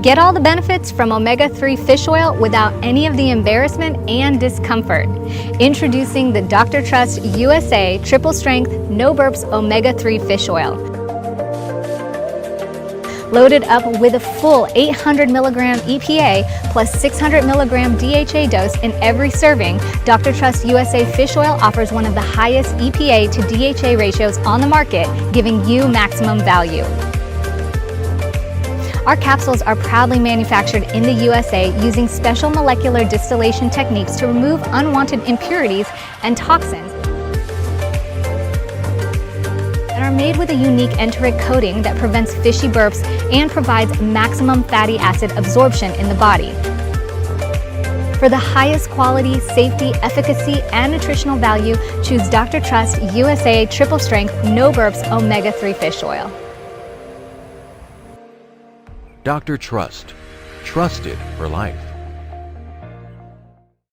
Get all the benefits from omega-3 fish oil without any of the embarrassment and discomfort. Introducing the Dr. Trust USA Triple Strength No Burps Omega-3 Fish Oil. Loaded up with a full 800 milligram EPA plus 600 milligram DHA dose in every serving, Dr. Trust USA Fish Oil offers one of the highest EPA to DHA ratios on the market, giving you maximum value. Our capsules are proudly manufactured in the USA using special molecular distillation techniques to remove unwanted impurities and toxins, and are made with a unique enteric coating that prevents fishy burps and provides maximum fatty acid absorption in the body. For the highest quality, safety, efficacy, and nutritional value, choose Dr. Trust USA Triple Strength No Burps Omega-3 Fish Oil. Dr. Trust. Trusted for life.